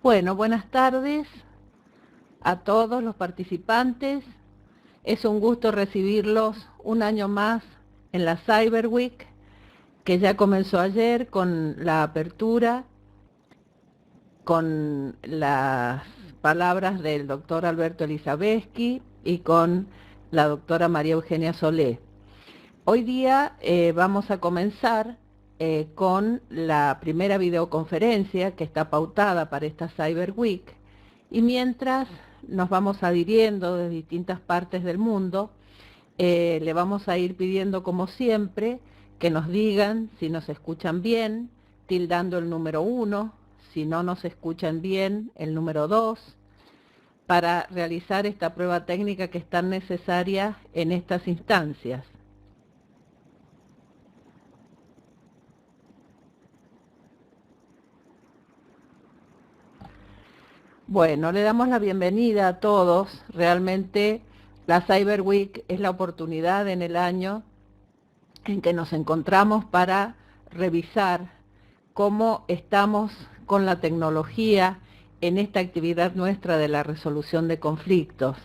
Bueno, buenas tardes a todos los participantes. Es un gusto recibirlos un año más en la Cyber Week, que ya comenzó ayer con la apertura, con las palabras del doctor Alberto Elisabetsky y con la doctora María Eugenia Solé. Hoy día vamos a comenzar con la primera videoconferencia que está pautada para esta Cyber Week, y mientras nos vamos adhiriendo de distintas partes del mundo, le vamos a ir pidiendo, como siempre, que nos digan si nos escuchan bien, tildando el número 1, si no nos escuchan bien, el número 2, para realizar esta prueba técnica que es tan necesaria en estas instancias. Bueno, le damos la bienvenida a todos. Realmente la Cyber Week es la oportunidad en el año en que nos encontramos para revisar cómo estamos con la tecnología en esta actividad nuestra de la resolución de conflictos.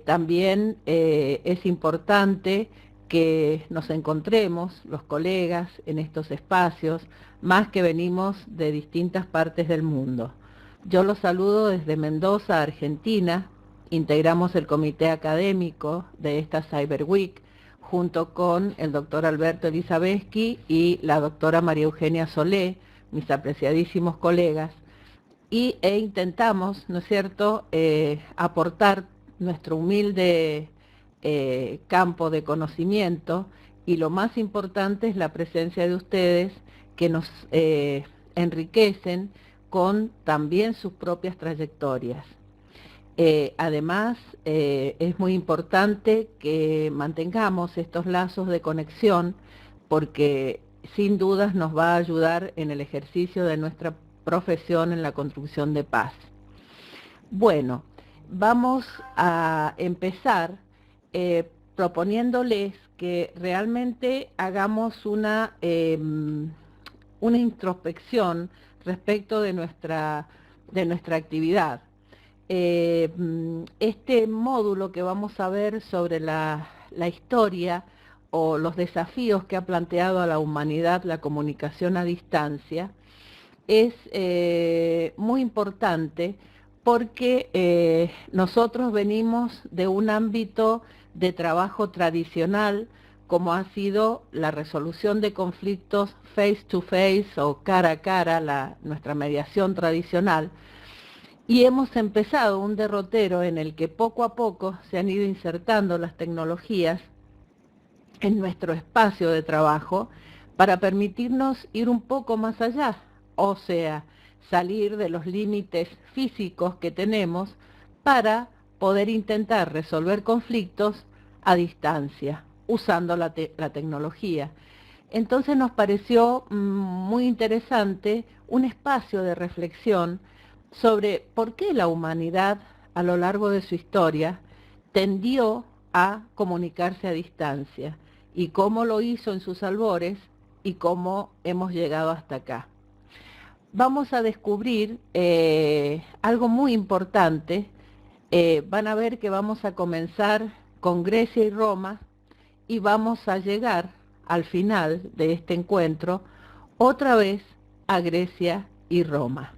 También es importante que nos encontremos los colegas en estos espacios, más que venimos de distintas partes del mundo. Yo los saludo desde Mendoza, Argentina. Integramos el comité académico de esta Cyber Week, junto con el doctor Alberto Elisabetsky y la doctora María Eugenia Solé, mis apreciadísimos colegas, e intentamos, ¿no es cierto?, aportar nuestro humilde campo de conocimiento, y lo más importante es la presencia de ustedes, que nos enriquecen con también sus propias trayectorias. Además, es muy importante que mantengamos estos lazos de conexión, porque sin dudas nos va a ayudar en el ejercicio de nuestra profesión en la construcción de paz. Bueno, vamos a empezar proponiéndoles que realmente hagamos una introspección respecto de nuestra actividad. Este módulo que vamos a ver sobre la historia o los desafíos que ha planteado a la humanidad la comunicación a distancia es muy importante, porque nosotros venimos de un ámbito de trabajo tradicional, como ha sido la resolución de conflictos face to face o cara a cara, nuestra mediación tradicional, y hemos empezado un derrotero en el que poco a poco se han ido insertando las tecnologías en nuestro espacio de trabajo para permitirnos ir un poco más allá, o sea, salir de los límites físicos que tenemos para poder intentar resolver conflictos a distancia, usando la tecnología. Entonces nos pareció muy interesante un espacio de reflexión sobre por qué la humanidad a lo largo de su historia tendió a comunicarse a distancia, y cómo lo hizo en sus albores y cómo hemos llegado hasta acá. Vamos a descubrir algo muy importante. Van a ver que vamos a comenzar con Grecia y Roma, y vamos a llegar al final de este encuentro otra vez a Grecia y Roma.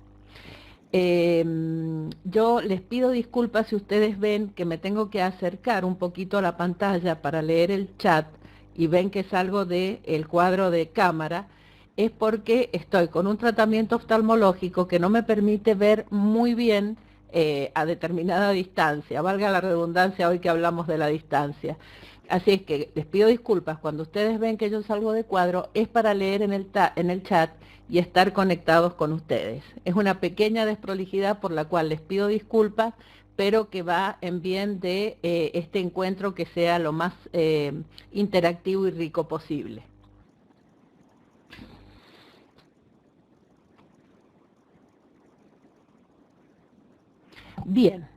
Yo les pido disculpas si ustedes ven que me tengo que acercar un poquito a la pantalla para leer el chat y ven que salgo del cuadro de cámara. Es porque estoy con un tratamiento oftalmológico que no me permite ver muy bien a determinada distancia, valga la redundancia hoy que hablamos de la distancia. Así es que les pido disculpas, cuando ustedes ven que yo salgo de cuadro es para leer en el chat y estar conectados con ustedes. Es una pequeña desprolijidad por la cual les pido disculpas, pero que va en bien de este encuentro que sea lo más interactivo y rico posible. Bien,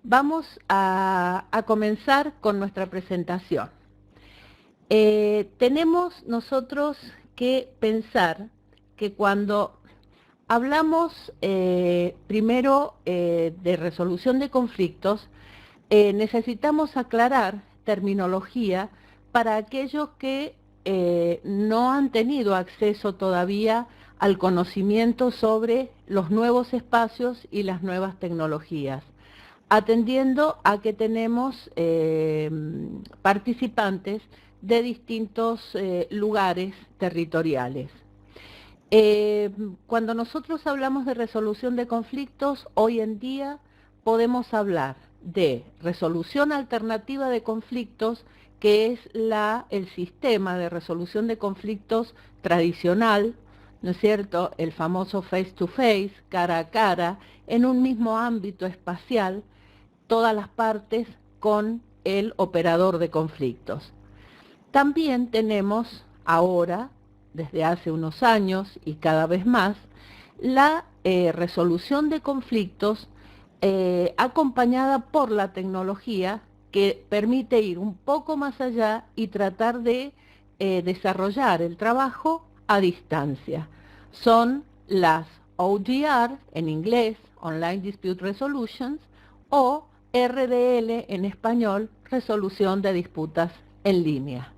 vamos a comenzar con nuestra presentación. Tenemos nosotros que pensar que cuando hablamos primero de resolución de conflictos, necesitamos aclarar terminología para aquellos que no han tenido acceso todavía al conocimiento sobre los nuevos espacios y las nuevas tecnologías, atendiendo a que tenemos participantes de distintos lugares territoriales. Cuando nosotros hablamos de resolución de conflictos, hoy en día podemos hablar de resolución alternativa de conflictos, que es el sistema de resolución de conflictos tradicional, ¿no es cierto?, el famoso face to face, cara a cara, en un mismo ámbito espacial, todas las partes con el operador de conflictos. También tenemos ahora, desde hace unos años y cada vez más, la resolución de conflictos acompañada por la tecnología, que permite ir un poco más allá y tratar de desarrollar el trabajo a distancia. Son las ODR, en inglés, Online Dispute Resolutions, o RDL, en español, Resolución de Disputas en Línea.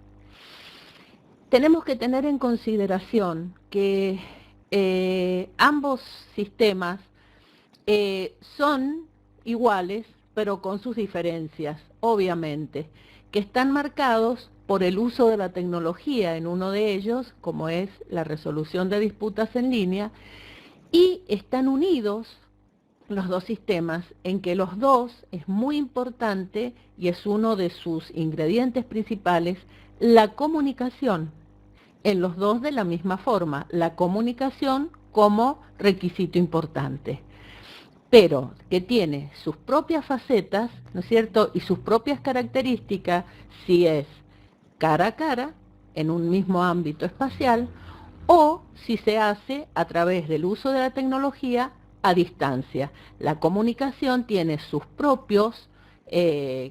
Tenemos que tener en consideración que ambos sistemas son iguales, pero con sus diferencias, obviamente, que están marcados por el uso de la tecnología en uno de ellos, como es la resolución de disputas en línea, y están unidos los dos sistemas en que los dos es muy importante, y es uno de sus ingredientes principales, la comunicación. En los dos de la misma forma, la comunicación como requisito importante, pero que tiene sus propias facetas, ¿no es cierto?, y sus propias características, si es cara a cara, en un mismo ámbito espacial, o si se hace a través del uso de la tecnología a distancia. La comunicación tiene sus propios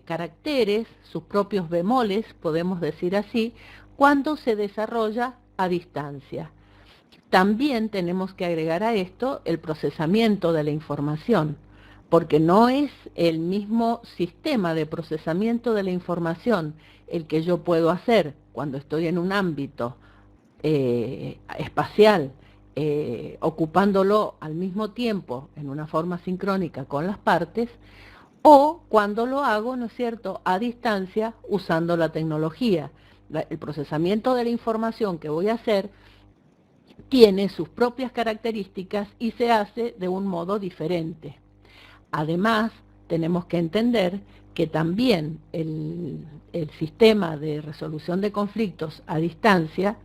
caracteres, sus propios bemoles, podemos decir así, cuando se desarrolla a distancia. También tenemos que agregar a esto el procesamiento de la información, porque no es el mismo sistema de procesamiento de la información el que yo puedo hacer cuando estoy en un ámbito espacial, ocupándolo al mismo tiempo en una forma sincrónica con las partes, o cuando lo hago, ¿no es cierto?, a distancia usando la tecnología. El procesamiento de la información que voy a hacer tiene sus propias características y se hace de un modo diferente. Además, tenemos que entender que también el sistema de resolución de conflictos a distancia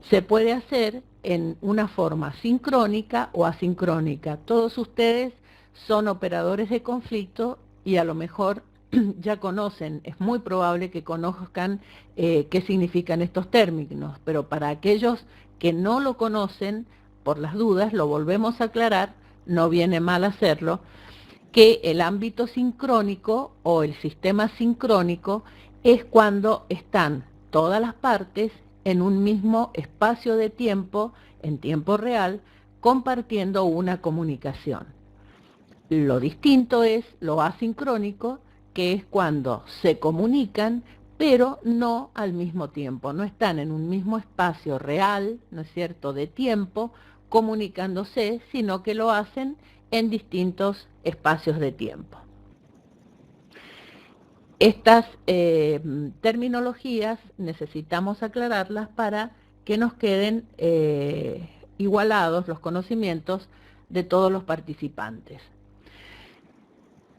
se puede hacer en una forma sincrónica o asincrónica. Todos ustedes son operadores de conflicto y a lo mejor ya conocen, es muy probable que conozcan qué significan estos términos, pero para aquellos que no lo conocen, por las dudas, lo volvemos a aclarar, no viene mal hacerlo, que el ámbito sincrónico o el sistema sincrónico es cuando están todas las partes en un mismo espacio de tiempo, en tiempo real, compartiendo una comunicación. Lo distinto es lo asincrónico, que es cuando se comunican, pero no al mismo tiempo, no están en un mismo espacio real, ¿no es cierto?, de tiempo, comunicándose, sino que lo hacen en distintos espacios de tiempo. Estas terminologías necesitamos aclararlas para que nos queden igualados los conocimientos de todos los participantes.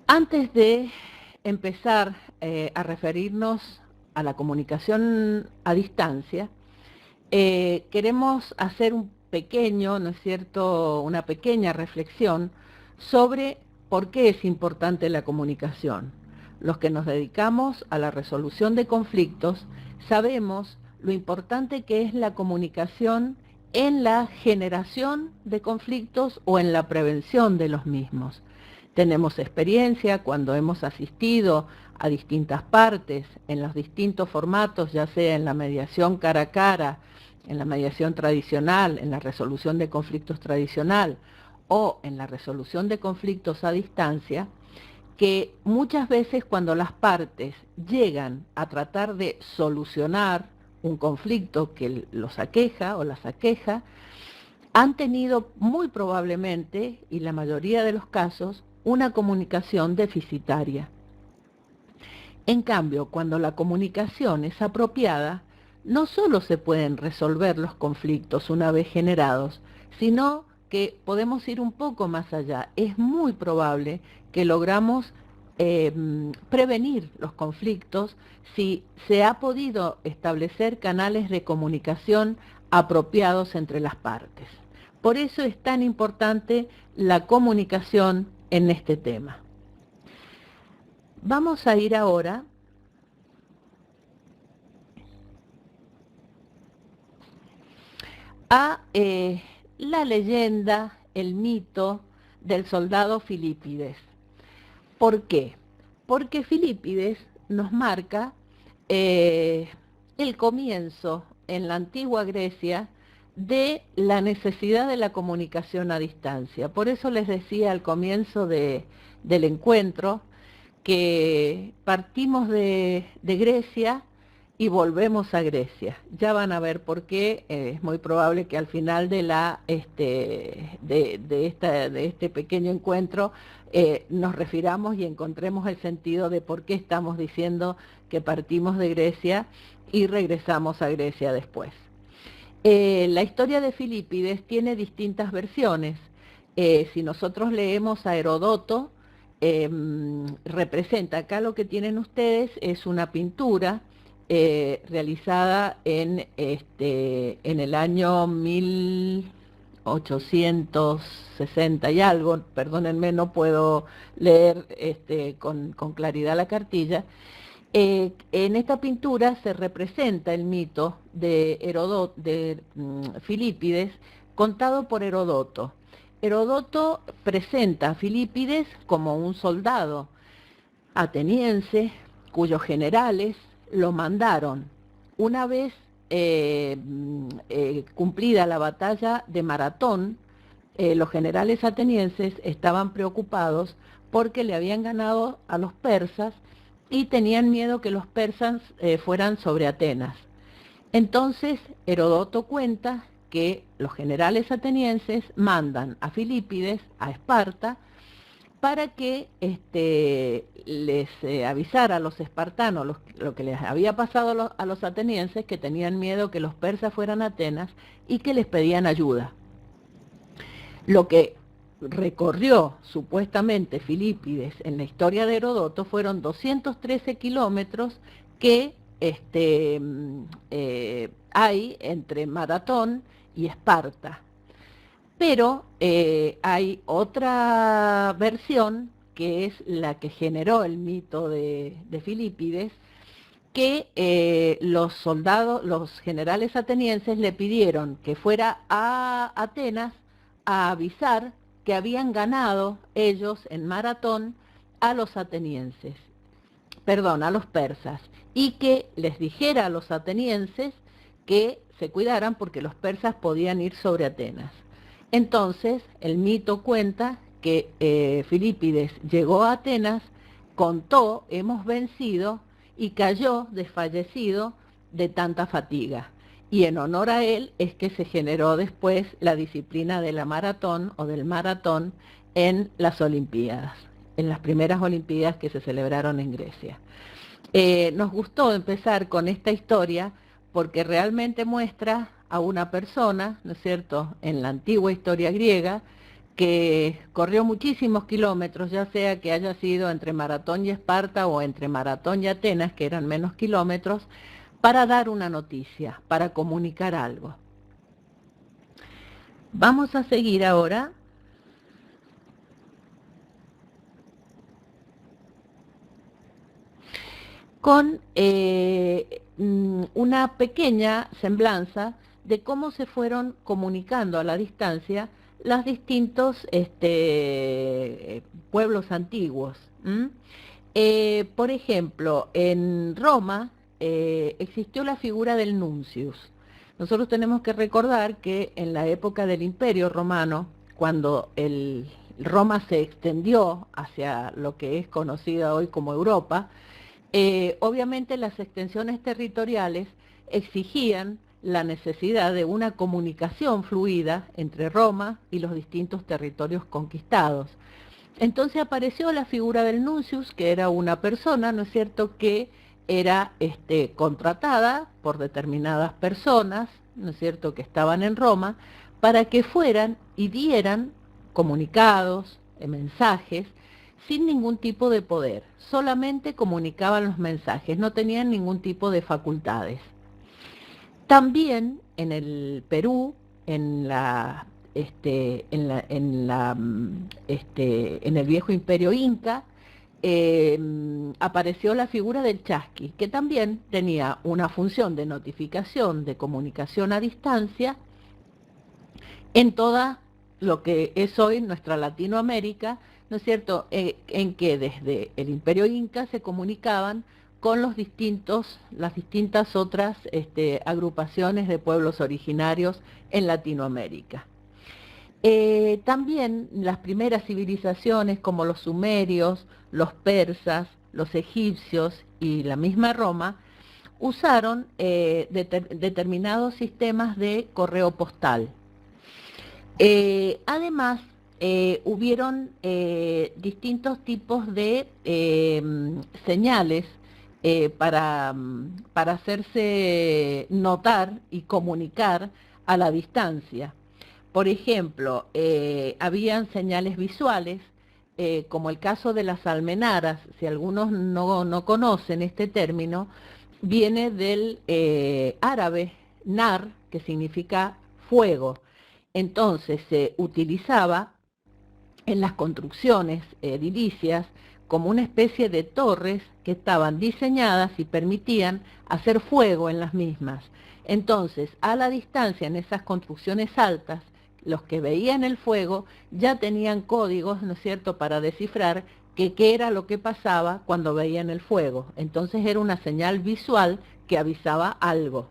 Antes de empezar a referirnos a la comunicación a distancia, queremos hacer un pequeño, ¿no es cierto?, una pequeña reflexión sobre por qué es importante la comunicación. Los que nos dedicamos a la resolución de conflictos sabemos lo importante que es la comunicación en la generación de conflictos o en la prevención de los mismos. Tenemos experiencia cuando hemos asistido a distintas partes, en los distintos formatos, ya sea en la mediación cara a cara, en la mediación tradicional, en la resolución de conflictos tradicional o en la resolución de conflictos a distancia, que muchas veces cuando las partes llegan a tratar de solucionar un conflicto que los aqueja o las aqueja, han tenido muy probablemente, y la mayoría de los casos, una comunicación deficitaria. En cambio, cuando la comunicación es apropiada, no solo se pueden resolver los conflictos una vez generados, sino que podemos ir un poco más allá. Es muy probable que logramos prevenir los conflictos si se ha podido establecer canales de comunicación apropiados entre las partes. Por eso es tan importante la comunicación en este tema. Vamos a ir ahora a la leyenda, el mito del soldado Filípides. ¿Por qué? Porque Filípides nos marca el comienzo en la antigua Grecia de la necesidad de la comunicación a distancia. Por eso les decía al comienzo del encuentro que partimos de Grecia y volvemos a Grecia. Ya van a ver por qué. Es muy probable que al final de este pequeño encuentro nos refiramos y encontremos el sentido de por qué estamos diciendo que partimos de Grecia y regresamos a Grecia después. La historia de Filípides tiene distintas versiones. Si nosotros leemos a Herodoto, representa, acá lo que tienen ustedes es una pintura realizada en el año 1860 y algo, perdónenme, no puedo leer con claridad la cartilla. En esta pintura se representa el mito de Filípides, contado por Herodoto. Herodoto presenta a Filípides como un soldado ateniense cuyos generales lo mandaron una vez cumplida la batalla de Maratón. Los generales atenienses estaban preocupados porque le habían ganado a los persas y tenían miedo que los persas fueran sobre Atenas. Entonces Herodoto cuenta que los generales atenienses mandan a Filípides a Esparta para que les avisara a los espartanos lo que les había pasado a los atenienses, que tenían miedo que los persas fueran a Atenas y que les pedían ayuda. Lo que recorrió supuestamente Filípides en la historia de Herodoto fueron 213 kilómetros que hay entre Maratón y Esparta. Pero hay otra versión, que es la que generó el mito de Filípides, que los generales atenienses le pidieron que fuera a Atenas a avisar que habían ganado ellos en Maratón a los atenienses, perdón, a los persas, y que les dijera a los atenienses que se cuidaran porque los persas podían ir sobre Atenas. Entonces, el mito cuenta que Filípides llegó a Atenas, contó, hemos vencido, y cayó desfallecido de tanta fatiga. Y en honor a él es que se generó después la disciplina de la maratón o del maratón en las Olimpiadas, en las primeras Olimpiadas que se celebraron en Grecia. Nos gustó empezar con esta historia porque realmente muestra a una persona, ¿no es cierto?, en la antigua historia griega, que corrió muchísimos kilómetros, ya sea que haya sido entre Maratón y Esparta o entre Maratón y Atenas, que eran menos kilómetros, para dar una noticia, para comunicar algo. Vamos a seguir ahora con una pequeña semblanza de cómo se fueron comunicando a la distancia los distintos pueblos antiguos. Por ejemplo, en Roma existió la figura del nuncius. Nosotros tenemos que recordar que en la época del Imperio Romano, cuando Roma se extendió hacia lo que es conocida hoy como Europa, obviamente las extensiones territoriales exigían la necesidad de una comunicación fluida entre Roma y los distintos territorios conquistados. Entonces apareció la figura del nuncius, que era una persona, ¿no es cierto?, que era contratada por determinadas personas, ¿no es cierto?, que estaban en Roma, para que fueran y dieran comunicados, mensajes, sin ningún tipo de poder, solamente comunicaban los mensajes, no tenían ningún tipo de facultades. También en el Perú, en el viejo imperio inca, apareció la figura del chasqui, que también tenía una función de notificación, de comunicación a distancia, en toda lo que es hoy nuestra Latinoamérica, ¿no es cierto?, en que desde el imperio inca se comunicaban con las distintas otras agrupaciones de pueblos originarios en Latinoamérica. También las primeras civilizaciones como los sumerios, los persas, los egipcios y la misma Roma usaron determinados sistemas de correo postal. Además, hubieron distintos tipos de señales para hacerse notar y comunicar a la distancia. Por ejemplo, habían señales visuales, como el caso de las almenaras. Si algunos no conocen este término, viene del árabe nar, que significa fuego. Entonces se utilizaba en las construcciones edilicias como una especie de torres que estaban diseñadas y permitían hacer fuego en las mismas. Entonces, a la distancia, en esas construcciones altas, los que veían el fuego ya tenían códigos, ¿no es cierto?, para descifrar qué era lo que pasaba cuando veían el fuego. Entonces era una señal visual que avisaba algo.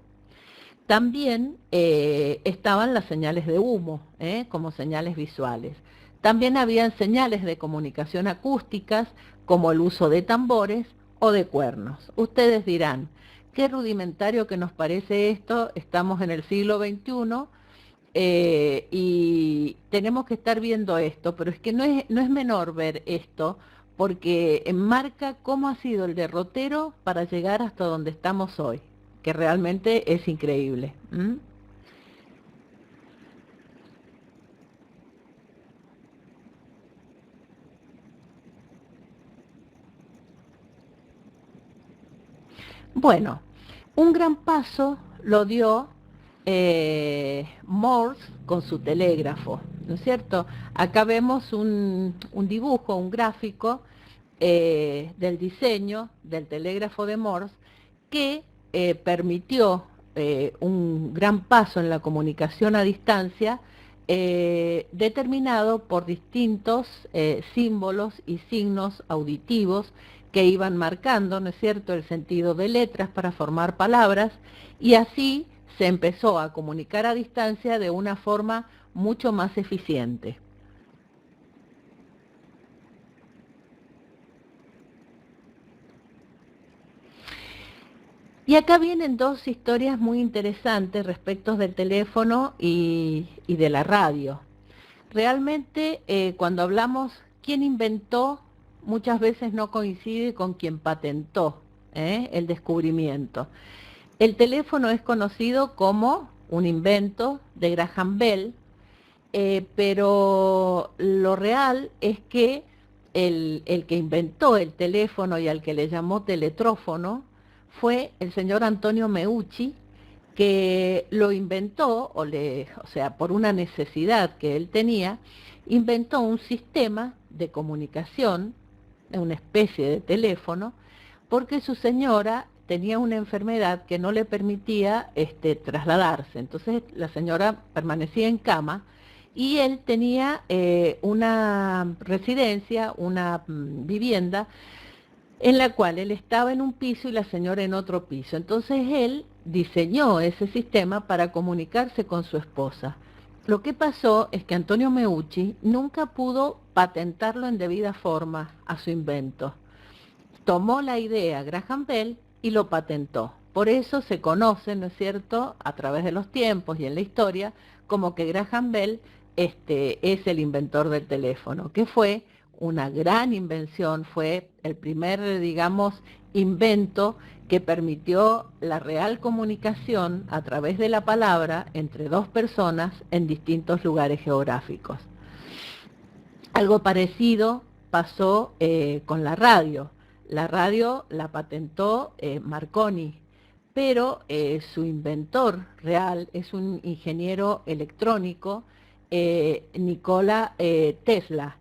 También estaban las señales de humo, como señales visuales. También habían señales de comunicación acústicas, como el uso de tambores o de cuernos. Ustedes dirán, qué rudimentario que nos parece esto, estamos en el siglo XXI y tenemos que estar viendo esto, pero es que no es menor ver esto, porque enmarca cómo ha sido el derrotero para llegar hasta donde estamos hoy, que realmente es increíble. Bueno, un gran paso lo dio Morse con su telégrafo, ¿no es cierto? Acá vemos un dibujo, un gráfico del diseño del telégrafo de Morse que permitió un gran paso en la comunicación a distancia, determinado por distintos símbolos y signos auditivos que iban marcando, ¿no es cierto?, el sentido de letras para formar palabras, y así se empezó a comunicar a distancia de una forma mucho más eficiente. Y acá vienen dos historias muy interesantes respecto del teléfono y de la radio. Realmente, cuando hablamos quién inventó, muchas veces no coincide con quien patentó el descubrimiento. El teléfono es conocido como un invento de Graham Bell, pero lo real es que el que inventó el teléfono y al que le llamó teletrófono fue el señor Antonio Meucci, que lo inventó, o sea, por una necesidad que él tenía, inventó un sistema de comunicación, una especie de teléfono, porque su señora tenía una enfermedad que no le permitía trasladarse. Entonces la señora permanecía en cama y él tenía una residencia, una vivienda, en la cual él estaba en un piso y la señora en otro piso. Entonces él diseñó ese sistema para comunicarse con su esposa. Lo que pasó es que Antonio Meucci nunca pudo patentarlo en debida forma a su invento. Tomó la idea Graham Bell y lo patentó. Por eso se conoce, ¿no es cierto?, a través de los tiempos y en la historia, como que Graham Bell es el inventor del teléfono, que fue una gran invención, fue el primer, digamos, invento que permitió la real comunicación a través de la palabra entre dos personas en distintos lugares geográficos. Algo parecido pasó con la radio. La radio la patentó Marconi, pero su inventor real es un ingeniero electrónico, Nikola Tesla,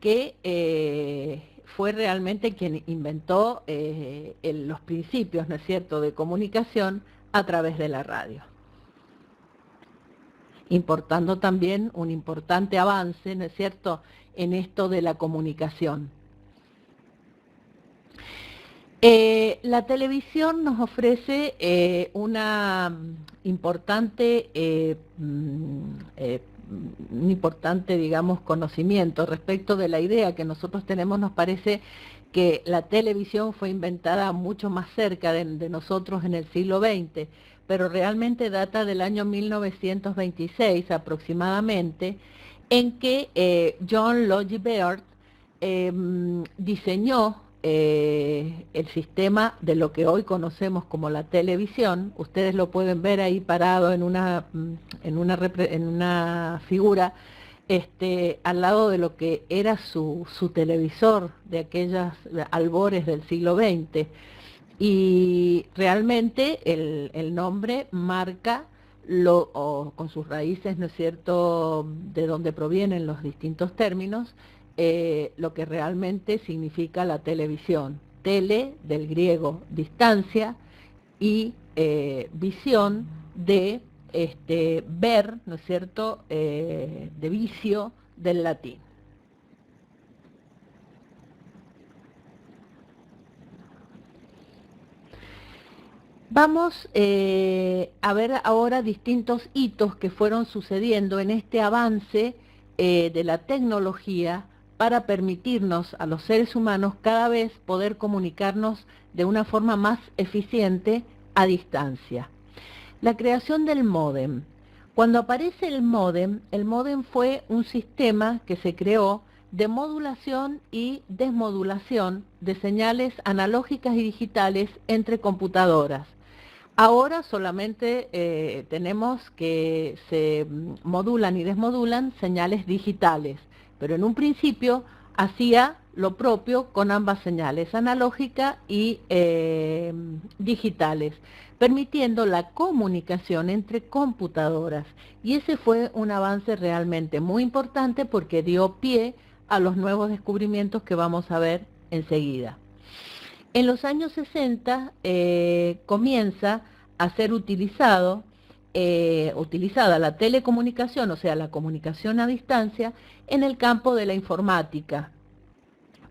que fue realmente quien inventó los principios, ¿no es cierto?, de comunicación a través de la radio, importando también un importante avance, ¿no es cierto?, en esto de la comunicación. La televisión nos ofrece un importante, digamos, conocimiento respecto de la idea que nosotros tenemos. Nos parece que la televisión fue inventada mucho más cerca de nosotros en el siglo XX, pero realmente data del año 1926 aproximadamente, en que John Logie Baird diseñó el sistema de lo que hoy conocemos como la televisión. Ustedes lo pueden ver ahí parado en una figura al lado de lo que era su televisor de aquellas albores del siglo XX. Y realmente el nombre marca con sus raíces, ¿no es cierto?, de donde provienen los distintos términos, lo que realmente significa la televisión. Tele, del griego distancia, y visión de ver, ¿no es cierto?, de vicio, del latín. Vamos a ver ahora distintos hitos que fueron sucediendo en este avance de la tecnología para permitirnos a los seres humanos cada vez poder comunicarnos de una forma más eficiente a distancia. La creación del módem. Cuando aparece el módem fue un sistema que se creó de modulación y desmodulación de señales analógicas y digitales entre computadoras. Ahora solamente tenemos que se modulan y desmodulan señales digitales, pero en un principio hacía lo propio con ambas señales, analógica y digitales, permitiendo la comunicación entre computadoras. Y ese fue un avance realmente muy importante porque dio pie a los nuevos descubrimientos que vamos a ver enseguida. En los años 60 comienza a ser utilizada la telecomunicación, o sea, la comunicación a distancia, en el campo de la informática,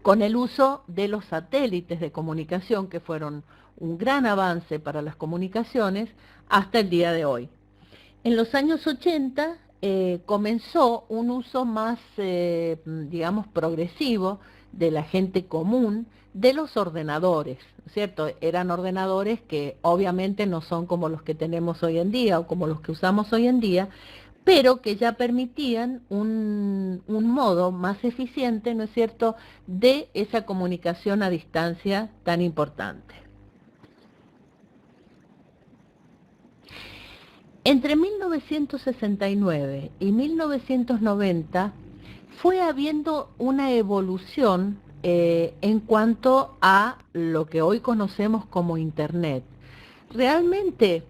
con el uso de los satélites de comunicación, que fueron un gran avance para las comunicaciones hasta el día de hoy. En los años 80 comenzó un uso más, digamos, progresivo de la gente común de los ordenadores, ¿cierto? Eran ordenadores que obviamente no son como los que tenemos hoy en día o como los que usamos hoy en día, pero que ya permitían un modo más eficiente, ¿no es cierto?, de esa comunicación a distancia tan importante. Entre 1969 y 1990 fue habiendo una evolución en cuanto a lo que hoy conocemos como Internet. Realmente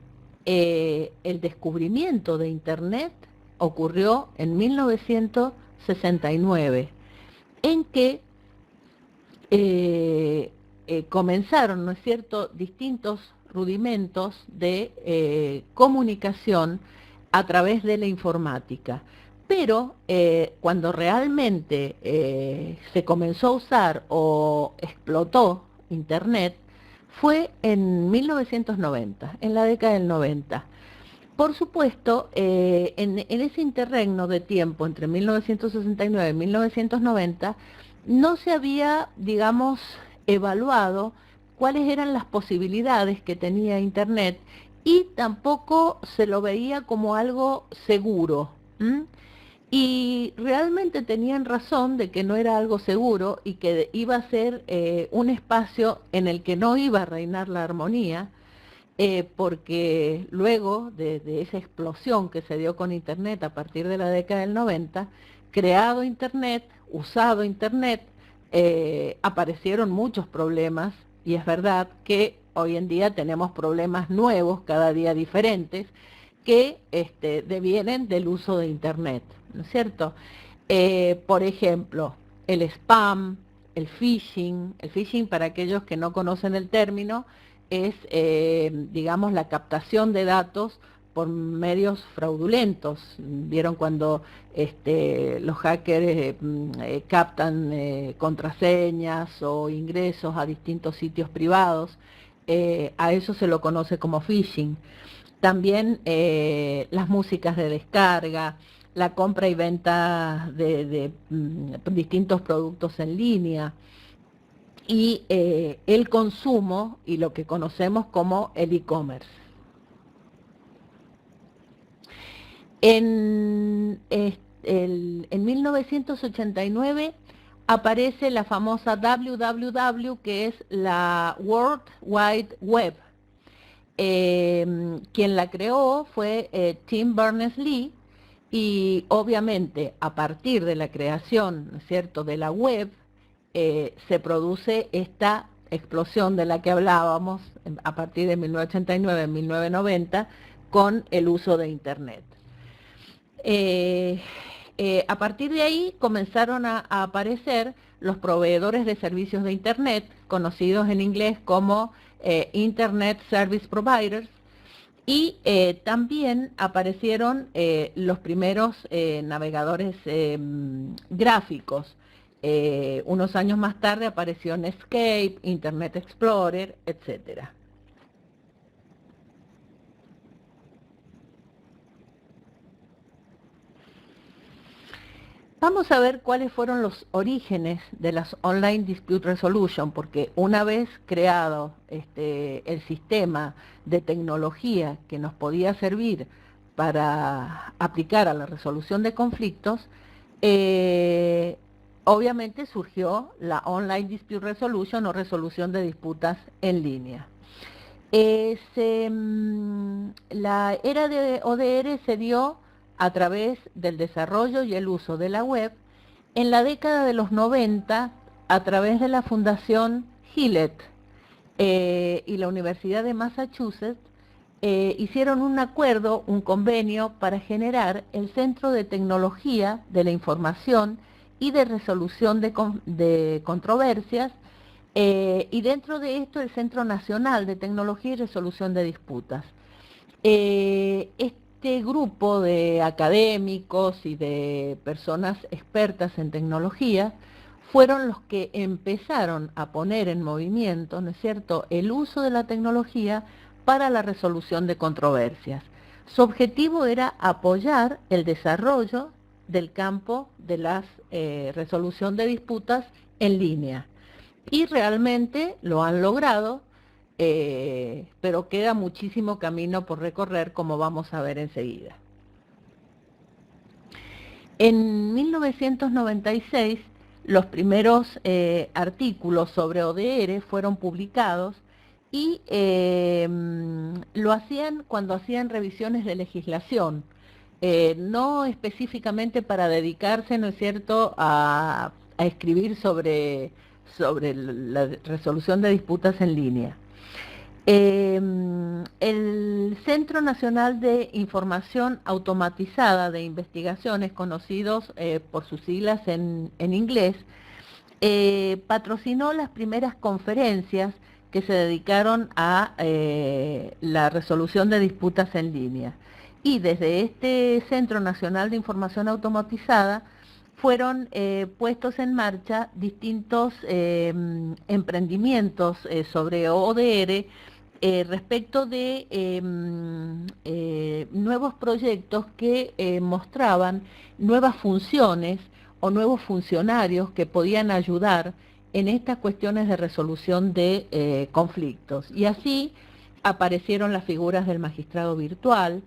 el descubrimiento de Internet ocurrió en 1969, en que comenzaron, ¿no es cierto?, distintos rudimentos de comunicación a través de la informática. Pero cuando realmente se comenzó a usar o explotó Internet, fue en 1990, en la década del 90. Por supuesto, en ese interregno de tiempo entre 1969 y 1990, no se había, digamos, evaluado cuáles eran las posibilidades que tenía Internet y tampoco se lo veía como algo seguro. ¿M? Y realmente tenían razón de que no era algo seguro y que iba a ser un espacio en el que no iba a reinar la armonía, porque luego de esa explosión que se dio con Internet a partir de la década del 90, creado Internet, usado Internet, aparecieron muchos problemas y es verdad que hoy en día tenemos problemas nuevos, cada día diferentes, que devienen del uso de Internet, ¿no es cierto? Por ejemplo, el spam, el phishing para aquellos que no conocen el término, es, digamos, la captación de datos por medios fraudulentos. Vieron cuando los hackers captan contraseñas o ingresos a distintos sitios privados, a eso se lo conoce como phishing. También las músicas de descarga, la compra y venta de distintos productos en línea y el consumo y lo que conocemos como el e-commerce. En 1989 aparece la famosa WWW, que es la World Wide Web. Quien la creó fue Tim Berners-Lee, y obviamente a partir de la creación, ¿no es cierto?, de la web, se produce esta explosión de la que hablábamos a partir de 1989, 1990, con el uso de Internet. A partir de ahí comenzaron a aparecer los proveedores de servicios de Internet, conocidos en inglés como Internet Service Providers, y también aparecieron los primeros navegadores gráficos. Unos años más tarde apareció Netscape, Internet Explorer, etcétera. Vamos a ver cuáles fueron los orígenes de las Online Dispute Resolution, porque una vez creado el sistema de tecnología que nos podía servir para aplicar a la resolución de conflictos, obviamente surgió la Online Dispute Resolution o resolución de disputas en línea. La era de ODR se dio a través del desarrollo y el uso de la web en la década de los 90 a través de la Fundación Hewlett y la Universidad de Massachusetts. Hicieron un acuerdo, un convenio para generar el Centro de Tecnología de la Información y de Resolución de Controversias, y dentro de esto el Centro Nacional de Tecnología y Resolución de Disputas. Este grupo de académicos y de personas expertas en tecnología fueron los que empezaron a poner en movimiento, ¿no es cierto?, el uso de la tecnología para la resolución de controversias. Su objetivo era apoyar el desarrollo del campo de la resolución de disputas en línea. Y realmente lo han logrado, pero queda muchísimo camino por recorrer, como vamos a ver enseguida. En 1996, los primeros artículos sobre ODR fueron publicados y lo hacían cuando hacían revisiones de legislación, no específicamente para dedicarse, ¿no es cierto?, a escribir sobre la resolución de disputas en línea. El Centro Nacional de Información Automatizada de Investigaciones, conocidos por sus siglas en inglés, patrocinó las primeras conferencias que se dedicaron a la resolución de disputas en línea. Y desde este Centro Nacional de Información Automatizada fueron puestos en marcha distintos emprendimientos sobre ODR respecto de nuevos proyectos que mostraban nuevas funciones o nuevos funcionarios que podían ayudar en estas cuestiones de resolución de conflictos. Y así aparecieron las figuras del magistrado virtual,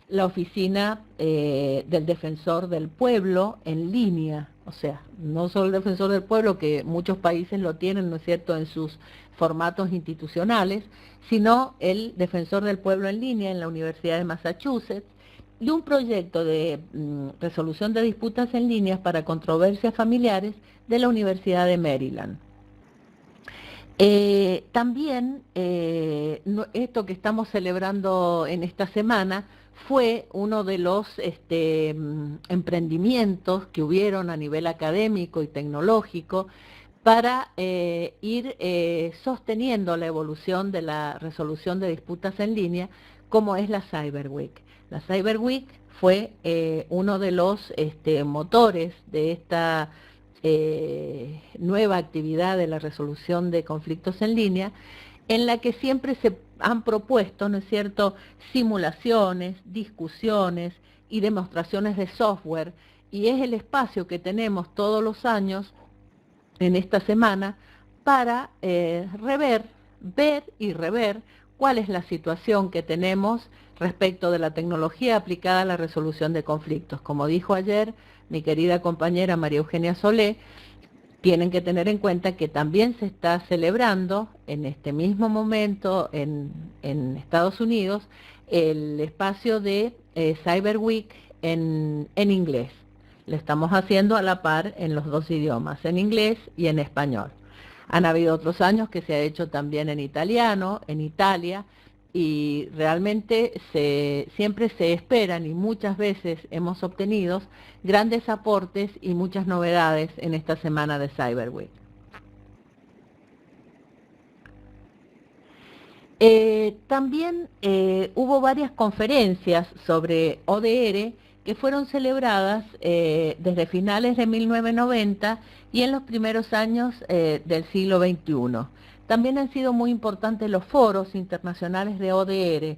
la oficina del defensor del pueblo en línea, o sea, no solo el defensor del pueblo, que muchos países lo tienen, ¿no es cierto?, en sus formatos institucionales, sino el defensor del pueblo en línea en la Universidad de Massachusetts, y un proyecto de resolución de disputas en línea para controversias familiares de la Universidad de Maryland. También esto que estamos celebrando en esta semana fue uno de los emprendimientos que hubieron a nivel académico y tecnológico para ir sosteniendo la evolución de la resolución de disputas en línea, como es la Cyber Week. La Cyber Week fue uno de los motores de esta nueva actividad de la resolución de conflictos en línea, en la que siempre se han propuesto, ¿no es cierto?, simulaciones, discusiones y demostraciones de software, y es el espacio que tenemos todos los años en esta semana para ver y rever cuál es la situación que tenemos respecto de la tecnología aplicada a la resolución de conflictos. Como dijo ayer mi querida compañera María Eugenia Solé, tienen que tener en cuenta que también se está celebrando en este mismo momento en Estados Unidos el espacio de Cyber Week en inglés. Lo estamos haciendo a la par en los dos idiomas, en inglés y en español. Han habido otros años que se ha hecho también en italiano, en Italia, y realmente siempre se esperan y muchas veces hemos obtenido grandes aportes y muchas novedades en esta semana de Cyber Week. También hubo varias conferencias sobre ODR que fueron celebradas desde finales de 1990 y en los primeros años del siglo XXI. También han sido muy importantes los foros internacionales de ODR.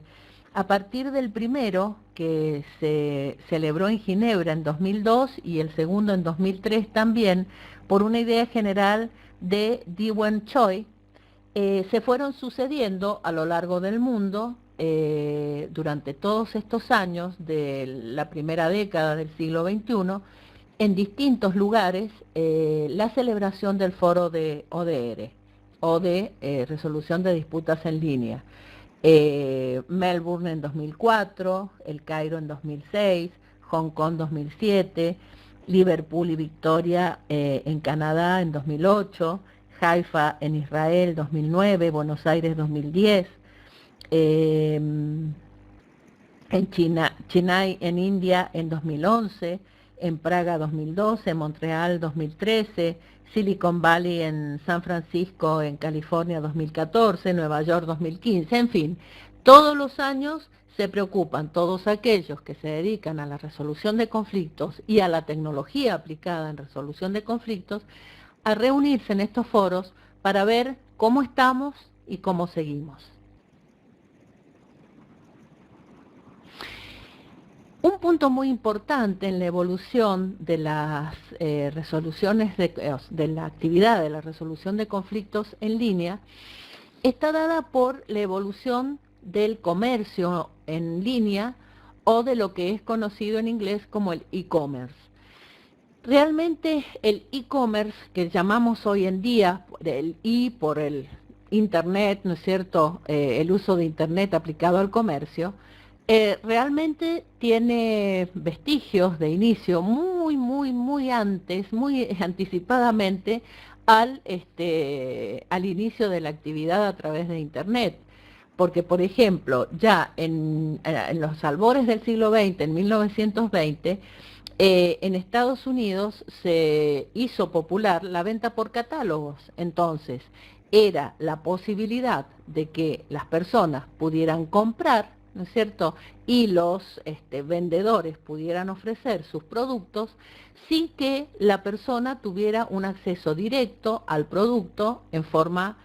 A partir del primero, que se celebró en Ginebra en 2002 y el segundo en 2003 también, por una idea general de Di-Wen Choi, se fueron sucediendo a lo largo del mundo durante todos estos años de la primera década del siglo XXI, en distintos lugares, la celebración del foro de ODR o de resolución de disputas en línea. Melbourne en 2004, El Cairo en 2006, Hong Kong 2007, Liverpool y Victoria en Canadá en 2008, Haifa en Israel 2009, Buenos Aires 2010, en Chennai en India en 2011, en Praga 2012, Montreal 2013, Silicon Valley en San Francisco en California 2014, Nueva York 2015, en fin, todos los años se preocupan todos aquellos que se dedican a la resolución de conflictos y a la tecnología aplicada en resolución de conflictos a reunirse en estos foros para ver cómo estamos y cómo seguimos. Un punto muy importante en la evolución de las resoluciones de la actividad de la resolución de conflictos en línea está dada por la evolución del comercio en línea o de lo que es conocido en inglés como el e-commerce. Realmente el e-commerce que llamamos hoy en día, el e por el internet, ¿no es cierto?, el uso de internet aplicado al comercio, realmente tiene vestigios de inicio muy antes, muy anticipadamente al inicio de la actividad a través de internet. Porque, por ejemplo, ya en los albores del siglo XX, en 1920, en Estados Unidos se hizo popular la venta por catálogos. Entonces, era la posibilidad de que las personas pudieran comprar ¿no es cierto? Y los vendedores pudieran ofrecer sus productos sin que la persona tuviera un acceso directo al producto en forma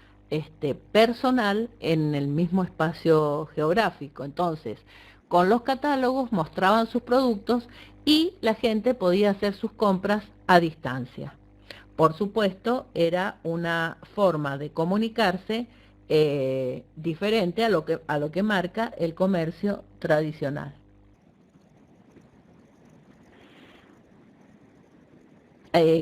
personal en el mismo espacio geográfico. Entonces, con los catálogos mostraban sus productos y la gente podía hacer sus compras a distancia. Por supuesto, era una forma de comunicarse diferente a lo que marca el comercio tradicional.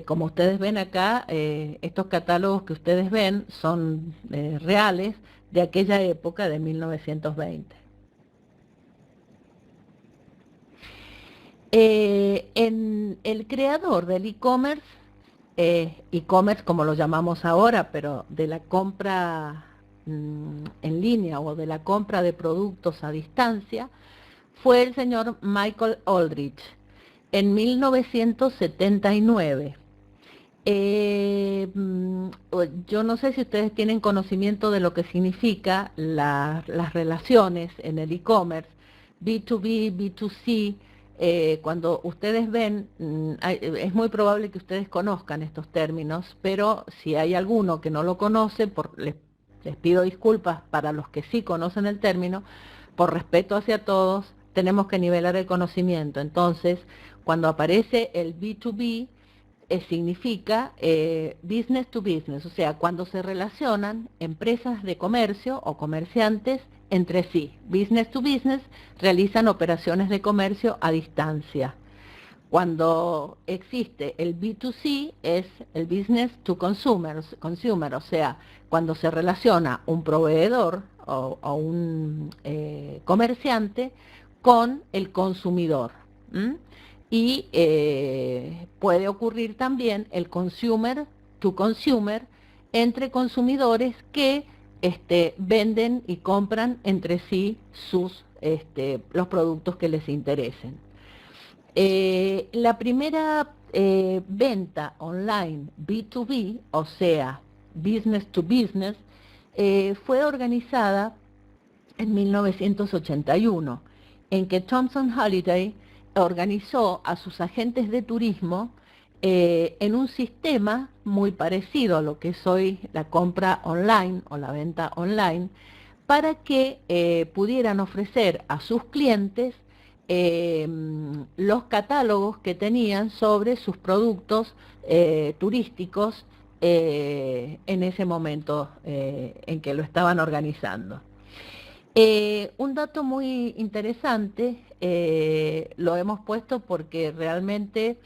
Como ustedes ven acá, estos catálogos que ustedes ven son reales de aquella época de 1920. En el creador del e-commerce como lo llamamos ahora, pero de la compra en línea o de la compra de productos a distancia, fue el señor Michael Aldrich en 1979. Yo no sé si ustedes tienen conocimiento de lo que significa las relaciones en el e-commerce, B2B, B2C. Cuando ustedes ven, es muy probable que ustedes conozcan estos términos, pero si hay alguno que no lo conoce, les pido disculpas para los que sí conocen el término, por respeto hacia todos, tenemos que nivelar el conocimiento. Entonces, cuando aparece el B2B, significa business to business, o sea, cuando se relacionan empresas de comercio o comerciantes entre sí. Business to business realizan operaciones de comercio a distancia. Cuando existe el B2C es el business to consumer, o sea, cuando se relaciona un proveedor o un comerciante con el consumidor. Y puede ocurrir también el consumer to consumer entre consumidores que venden y compran entre sí los productos que les interesen. La primera venta online B2B, o sea, business to business, fue organizada en 1981, en que Thomson Holiday organizó a sus agentes de turismo en un sistema muy parecido a lo que es hoy la compra online o la venta online, para que pudieran ofrecer a sus clientes los catálogos que tenían sobre sus productos turísticos en ese momento en que lo estaban organizando. Un dato muy interesante, lo hemos puesto porque realmente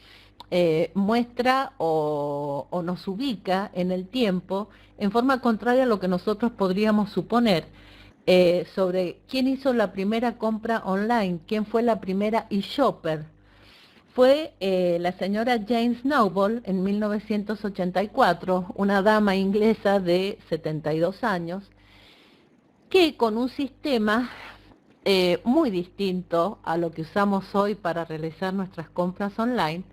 muestra o nos ubica en el tiempo en forma contraria a lo que nosotros podríamos suponer sobre quién hizo la primera compra online, quién fue la primera e-shopper. Fue la señora Jane Snowball en 1984, una dama inglesa de 72 años, que con un sistema muy distinto a lo que usamos hoy para realizar nuestras compras online,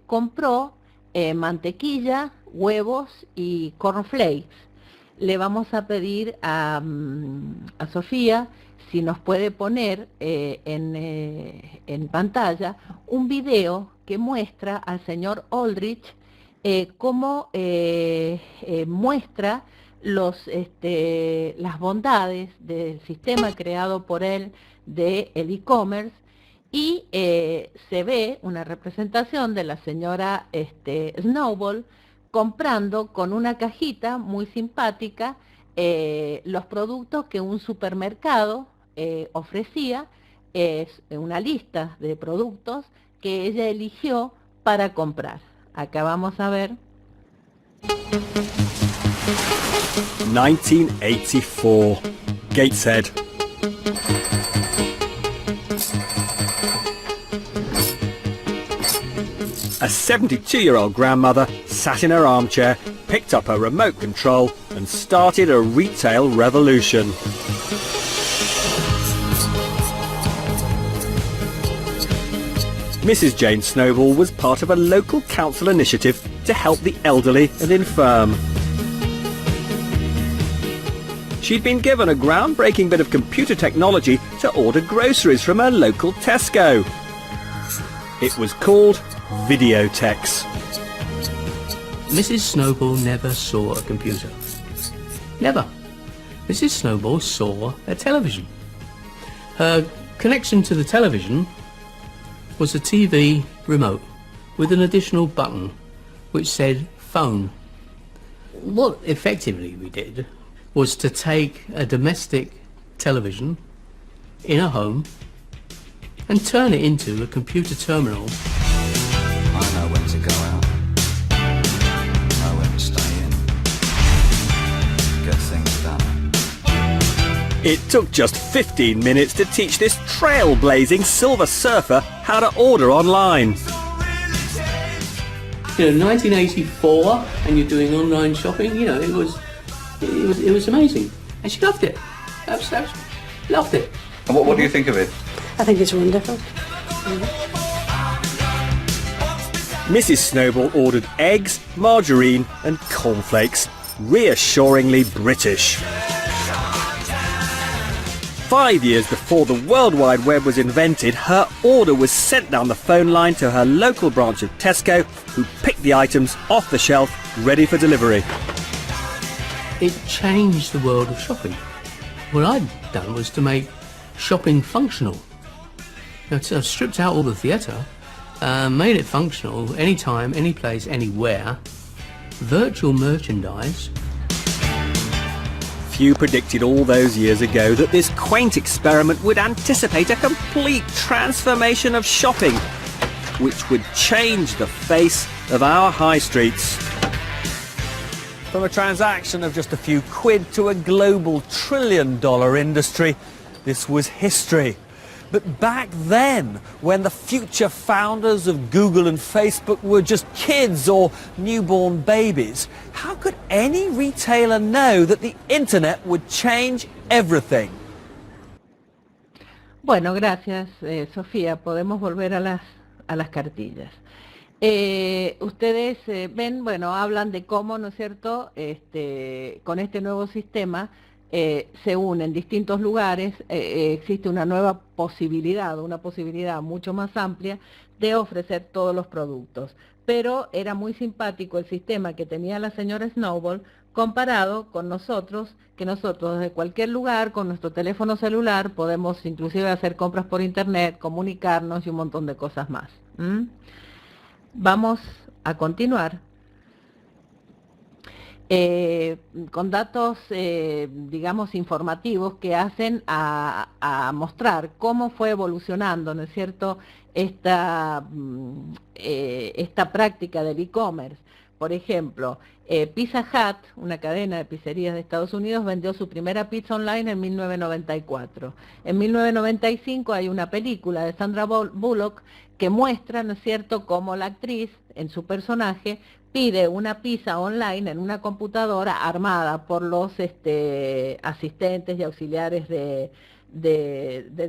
compró mantequilla, huevos y cornflakes. Le vamos a pedir a Sofía si nos puede poner en pantalla un video que muestra al señor Aldrich cómo muestra las bondades del sistema creado por él del e-commerce, y se ve una representación de la señora Snowball comprando con una cajita muy simpática los productos que un supermercado ofrecía. Es una lista de productos que ella eligió para comprar. Acá vamos a ver. 1984, Gateshead. A 72-year-old grandmother sat in her armchair, picked up her remote control and started a retail revolution. Mrs. Jane Snowball was part of a local council initiative to help the elderly and infirm. she'd been given a groundbreaking bit of computer technology to order groceries from her local Tesco. It was called Videotex. Mrs. Snowball never saw a computer. Never. Mrs. Snowball saw a television. Her connection to the television was a TV remote with an additional button which said phone. What effectively we did was to take a domestic television in a home and turn it into a computer terminal. I know when to go out, know when to stay in, get things done. It took just 15 minutes to teach this trailblazing Silver Surfer how to order online. You know, 1984, and you're doing online shopping. You know, it was amazing, and she loved it. Absolutely loved it. And what do you think of it? I think it's wonderful. Mrs. Snowball ordered eggs, margarine and cornflakes. Reassuringly British. 5 years before the World Wide Web was invented, her order was sent down the phone line to her local branch of Tesco, who picked the items off the shelf, ready for delivery. It changed the world of shopping. What I'd done was to make shopping functional. I've stripped out all the theatre, made it functional, anytime, any place, anywhere. Virtual merchandise. Few predicted all those years ago that this quaint experiment would anticipate a complete transformation of shopping, which would change the face of our high streets. From a transaction of just a few quid to a global trillion-dollar industry, this was history. But back then, when the future founders of Google and Facebook were just kids or newborn babies, how could any retailer know that the internet would change everything? Bueno, gracias, Sofía. Podemos volver a las cartillas. Ustedes ven, bueno, hablan de cómo, ¿no es cierto?, con este nuevo sistema se unen distintos lugares, existe una nueva posibilidad, una posibilidad mucho más amplia de ofrecer todos los productos. Pero era muy simpático el sistema que tenía la señora Snowball comparado con nosotros, que nosotros desde cualquier lugar, con nuestro teléfono celular, podemos inclusive hacer compras por internet, comunicarnos y un montón de cosas más. Vamos a continuar. Con datos, digamos, informativos que hacen a mostrar cómo fue evolucionando, ¿no es cierto?, esta práctica del e-commerce. Por ejemplo, Pizza Hut, una cadena de pizzerías de Estados Unidos, vendió su primera pizza online en 1994. En 1995 hay una película de Sandra Bullock que muestra, ¿no es cierto?, cómo la actriz, en su personaje, pide una pizza online en una computadora armada por los asistentes y auxiliares de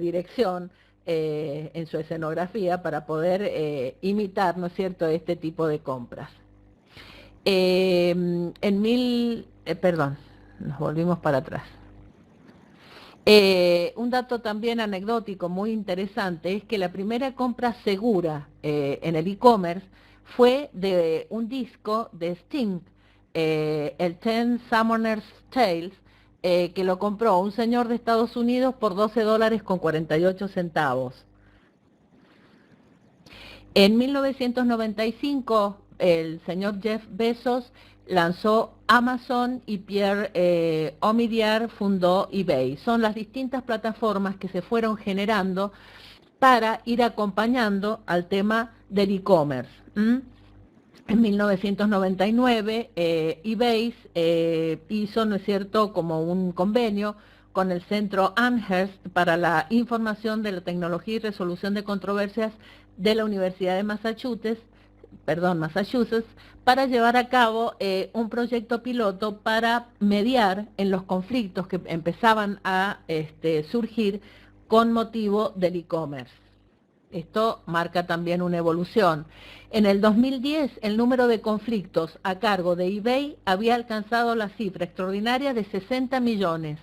dirección en su escenografía para poder imitar, ¿no es cierto?, este tipo de compras. Perdón, nos volvimos para atrás. Un dato también anecdótico muy interesante es que la primera compra segura en el e-commerce fue de un disco de Sting, el Ten Summoner's Tales, que lo compró un señor de Estados Unidos por $12.48. En 1995, el señor Jeff Bezos lanzó Amazon y Pierre Omidyar fundó eBay. Son las distintas plataformas que se fueron generando para ir acompañando al tema del e-commerce. En 1999, eBay hizo, ¿no es cierto?, como un convenio con el Centro Amherst para la Información de la Tecnología y Resolución de Controversias de la Universidad de Massachusetts, para llevar a cabo un proyecto piloto para mediar en los conflictos que empezaban a surgir con motivo del e-commerce. Esto marca también una evolución. En el 2010, el número de conflictos a cargo de eBay había alcanzado la cifra extraordinaria de 60 millones.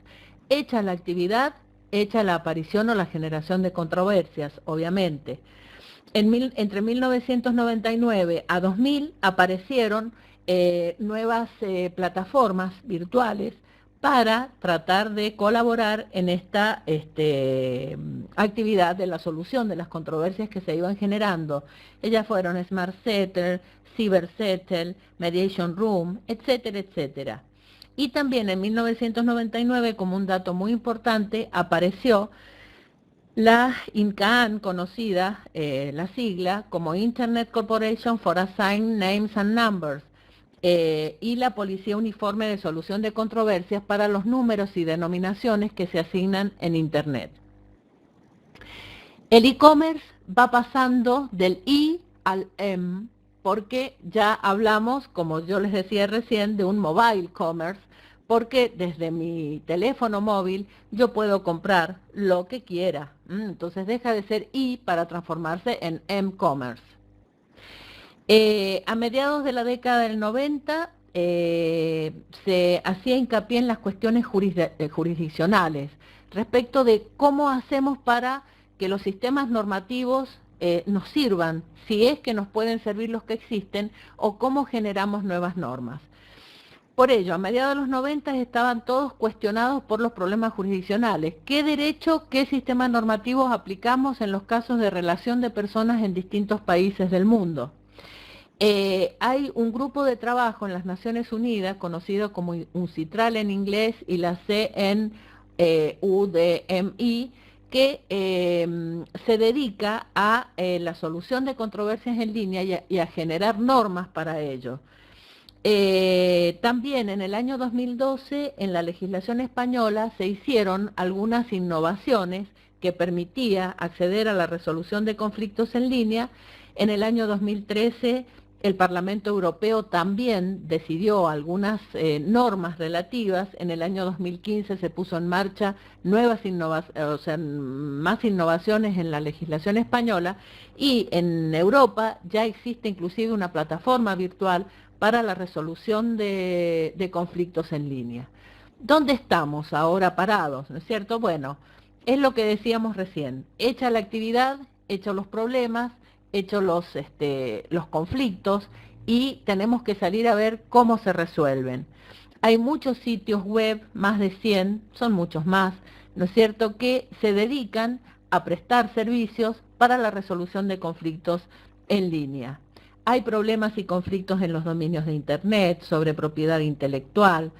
Hecha la actividad, hecha la aparición o la generación de controversias, obviamente. Entre 1999 a 2000 aparecieron nuevas plataformas virtuales para tratar de colaborar en esta actividad de la solución de las controversias que se iban generando. Ellas fueron Smart Settle, Cyber Settle, Mediation Room, etcétera, etcétera. Y también en 1999, como un dato muy importante, apareció la INCAN, conocida, la sigla, como Internet Corporation for Assigned Names and Numbers, y la Policía Uniforme de Solución de Controversias para los números y denominaciones que se asignan en Internet. El e-commerce va pasando del I al M, porque ya hablamos, como yo les decía recién, de un mobile commerce, porque desde mi teléfono móvil yo puedo comprar lo que quiera. Entonces deja de ser I para transformarse en M-commerce. A mediados de la década del 90 se hacía hincapié en las cuestiones jurisdiccionales respecto de cómo hacemos para que los sistemas normativos nos sirvan, si es que nos pueden servir los que existen, o cómo generamos nuevas normas. Por ello, a mediados de los 90 estaban todos cuestionados por los problemas jurisdiccionales. ¿Qué derecho, qué sistemas normativos aplicamos en los casos de relación de personas en distintos países del mundo? Hay un grupo de trabajo en las Naciones Unidas, conocido como UNCITRAL en inglés y la CNUDMI, que se dedica a la solución de controversias en línea y a generar normas para ello. También en el año 2012, en la legislación española, se hicieron algunas innovaciones que permitía acceder a la resolución de conflictos en línea. En el año 2013, el Parlamento Europeo también decidió algunas normas relativas. En el año 2015 se puso en marcha más innovaciones en la legislación española, y en Europa ya existe inclusive una plataforma virtual para la resolución de conflictos en línea. ¿Dónde estamos ahora parados? ¿No es cierto? Bueno, es lo que decíamos recién. Hecha la actividad, hechos los problemas, hechos los conflictos, y tenemos que salir a ver cómo se resuelven. Hay muchos sitios web, más de 100, son muchos más, ¿no es cierto?, que se dedican a prestar servicios para la resolución de conflictos en línea. Hay problemas y conflictos en los dominios de Internet, sobre propiedad intelectual,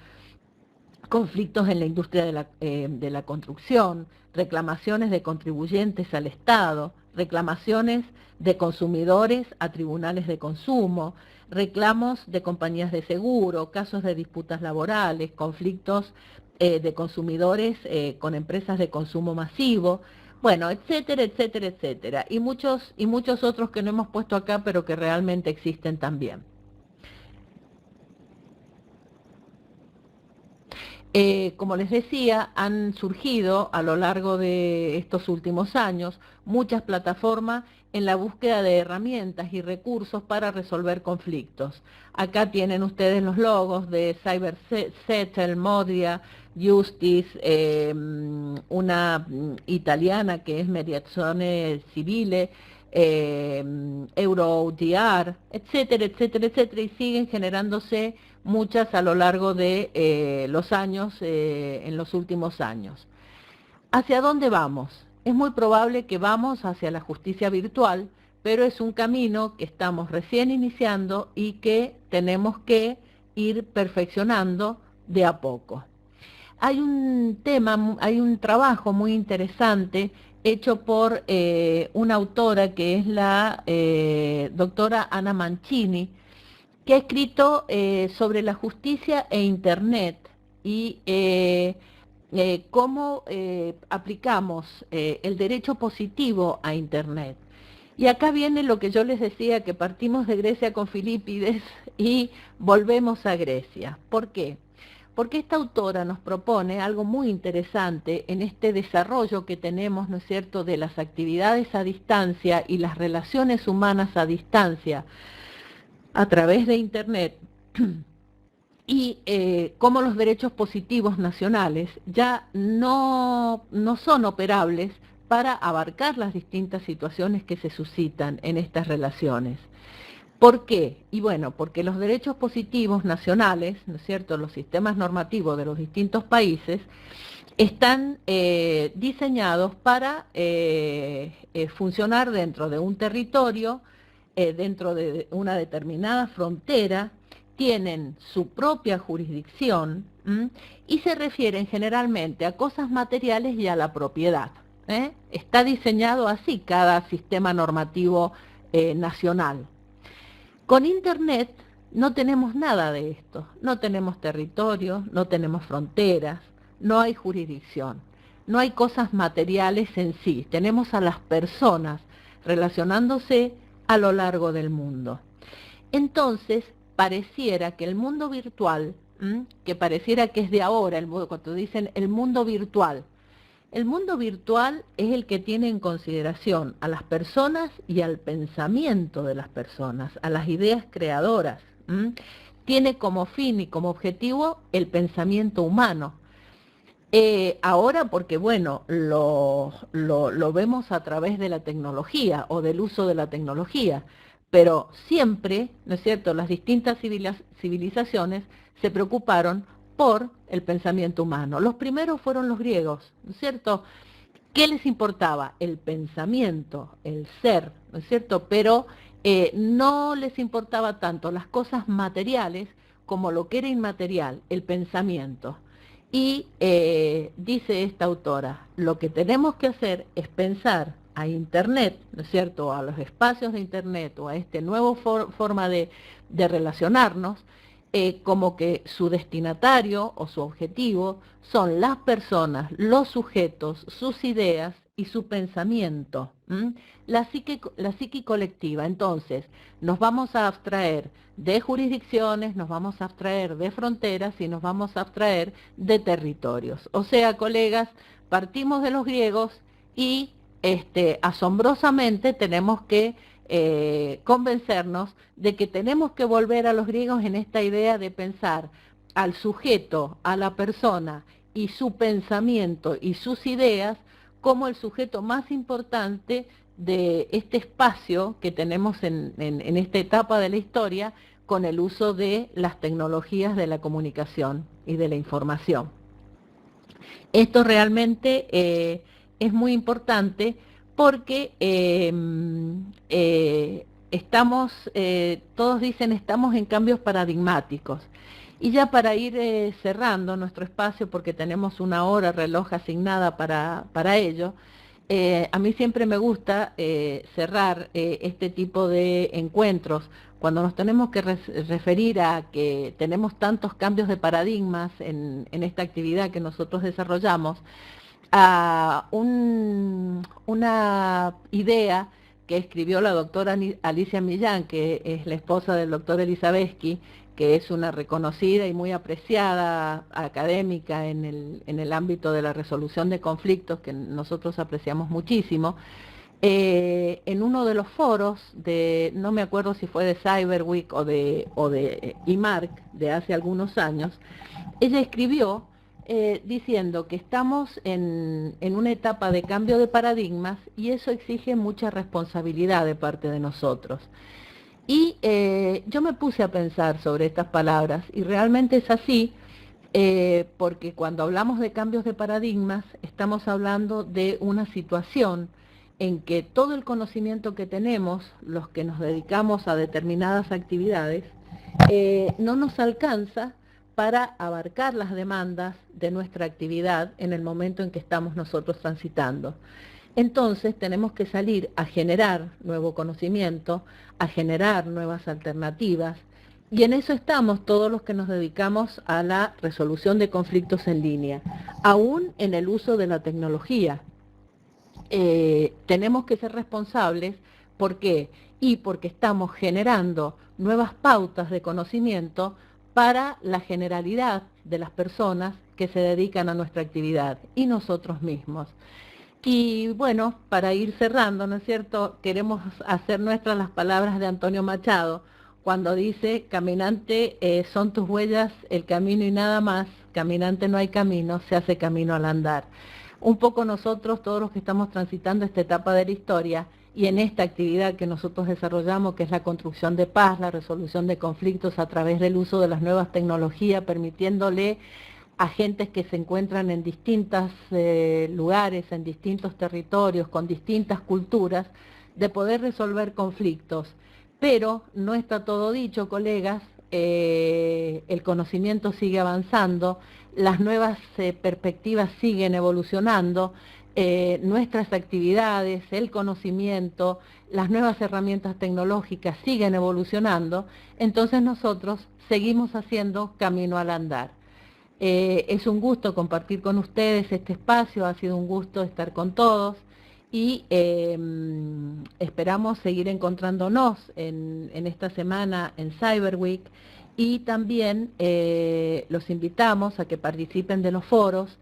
conflictos en la industria de la construcción, reclamaciones de contribuyentes al Estado, reclamaciones de consumidores a tribunales de consumo, reclamos de compañías de seguro, casos de disputas laborales, conflictos de consumidores con empresas de consumo masivo, bueno, etcétera, etcétera, etcétera, y muchos otros que no hemos puesto acá, pero que realmente existen también. Como les decía, han surgido a lo largo de estos últimos años muchas plataformas en la búsqueda de herramientas y recursos para resolver conflictos. Acá tienen ustedes los logos de Cyber Settle, Modria, Justice, una italiana que es Mediazione Civile, EuroDR, etcétera, etcétera, etcétera, y siguen generándose muchas a lo largo de los años, en los últimos años. ¿Hacia dónde vamos? Es muy probable que vamos hacia la justicia virtual, pero es un camino que estamos recién iniciando y que tenemos que ir perfeccionando de a poco. Hay un trabajo muy interesante hecho por una autora que es la doctora Ana Mancini, que ha escrito sobre la justicia e Internet y cómo aplicamos el derecho positivo a Internet. Y acá viene lo que yo les decía, que partimos de Grecia con Filipides y volvemos a Grecia. ¿Por qué? porque esta autora nos propone algo muy interesante en este desarrollo que tenemos, ¿no es cierto?, de las actividades a distancia y las relaciones humanas a distancia a través de Internet, y cómo los derechos positivos nacionales ya no son operables para abarcar las distintas situaciones que se suscitan en estas relaciones. ¿Por qué? Y bueno, porque los derechos positivos nacionales, ¿no es cierto?, los sistemas normativos de los distintos países, están diseñados para funcionar dentro de un territorio, dentro de una determinada frontera, tienen su propia jurisdicción y se refieren generalmente a cosas materiales y a la propiedad. Está diseñado así cada sistema normativo nacional. Con Internet no tenemos nada de esto, no tenemos territorio, no tenemos fronteras, no hay jurisdicción, no hay cosas materiales en sí, tenemos a las personas relacionándose a lo largo del mundo. Entonces, pareciera que el mundo virtual, que pareciera que es de ahora, cuando dicen el mundo virtual es el que tiene en consideración a las personas y al pensamiento de las personas, a las ideas creadoras. Tiene como fin y como objetivo el pensamiento humano. Ahora porque, bueno, lo vemos a través de la tecnología o del uso de la tecnología, pero siempre, ¿no es cierto?, las distintas civilizaciones se preocuparon por el pensamiento humano. Los primeros fueron los griegos, ¿no es cierto? ¿Qué les importaba? El pensamiento, el ser, ¿no es cierto? Pero no les importaba tanto las cosas materiales como lo que era inmaterial, el pensamiento. Y dice esta autora, lo que tenemos que hacer es pensar a Internet, ¿no es cierto?, a los espacios de Internet o a este nuevo forma de relacionarnos, como que su destinatario o su objetivo son las personas, los sujetos, sus ideas y su pensamiento, la psique colectiva. Entonces, nos vamos a abstraer de jurisdicciones, nos vamos a abstraer de fronteras y nos vamos a abstraer de territorios. O sea, colegas, partimos de los griegos y asombrosamente tenemos que convencernos de que tenemos que volver a los griegos en esta idea de pensar al sujeto, a la persona y su pensamiento y sus ideas como el sujeto más importante de este espacio que tenemos en esta etapa de la historia con el uso de las tecnologías de la comunicación y de la información. Esto realmente es muy importante porque todos dicen estamos en cambios paradigmáticos. Y ya para ir cerrando nuestro espacio, porque tenemos una hora reloj asignada para ello, a mí siempre me gusta cerrar este tipo de encuentros cuando nos tenemos que referir a que tenemos tantos cambios de paradigmas en esta actividad que nosotros desarrollamos, a una idea que escribió la doctora Alicia Millán, que es la esposa del doctor Elisabetsky, que es una reconocida y muy apreciada académica en el ámbito de la resolución de conflictos, que nosotros apreciamos muchísimo. En uno de los foros, no me acuerdo si fue de Cyber Week o de IMARC, de hace algunos años, ella escribió diciendo que estamos en una etapa de cambio de paradigmas y eso exige mucha responsabilidad de parte de nosotros. Y yo me puse a pensar sobre estas palabras y realmente es así, porque cuando hablamos de cambios de paradigmas estamos hablando de una situación en que todo el conocimiento que tenemos, los que nos dedicamos a determinadas actividades, no nos alcanza para abarcar las demandas de nuestra actividad en el momento en que estamos nosotros transitando. Entonces tenemos que salir a generar nuevo conocimiento, a generar nuevas alternativas, y en eso estamos todos los que nos dedicamos a la resolución de conflictos en línea, aún en el uso de la tecnología. Tenemos que ser responsables. ¿Por qué? Y porque estamos generando nuevas pautas de conocimiento para la generalidad de las personas que se dedican a nuestra actividad y nosotros mismos. Y bueno, para ir cerrando, ¿no es cierto?, queremos hacer nuestras las palabras de Antonio Machado, cuando dice: caminante, son tus huellas el camino y nada más, caminante no hay camino, se hace camino al andar. Un poco nosotros, todos los que estamos transitando esta etapa de la historia, y en esta actividad que nosotros desarrollamos, que es la construcción de paz, la resolución de conflictos a través del uso de las nuevas tecnologías, permitiéndole a gentes que se encuentran en distintos lugares, en distintos territorios, con distintas culturas, de poder resolver conflictos. Pero no está todo dicho, colegas, el conocimiento sigue avanzando, las nuevas perspectivas siguen evolucionando, nuestras actividades, el conocimiento, las nuevas herramientas tecnológicas siguen evolucionando, entonces nosotros seguimos haciendo camino al andar. Es un gusto compartir con ustedes este espacio, ha sido un gusto estar con todos y esperamos seguir encontrándonos en esta semana en Cyber Week, y también los invitamos a que participen de los foros,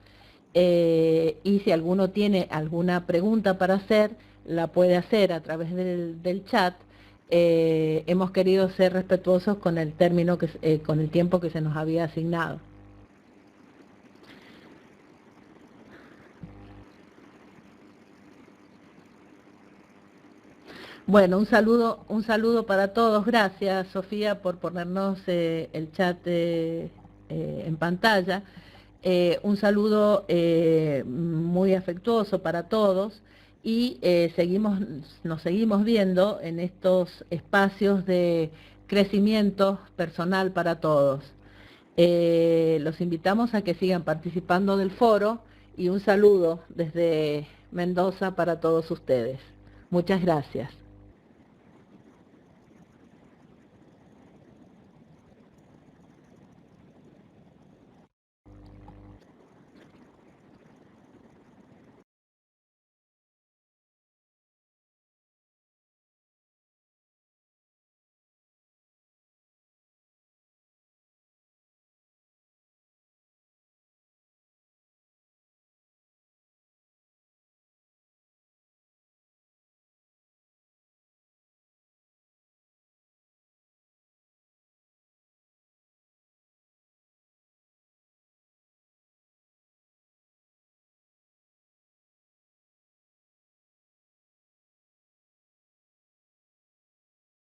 y si alguno tiene alguna pregunta para hacer, la puede hacer a través del chat. Hemos querido ser respetuosos con el término con el tiempo que se nos había asignado. Bueno, un saludo para todos. Gracias, Sofía, por ponernos el chat en pantalla. Un saludo muy afectuoso para todos, y nos seguimos viendo en estos espacios de crecimiento personal para todos. Los invitamos a que sigan participando del foro, y un saludo desde Mendoza para todos ustedes. Muchas gracias.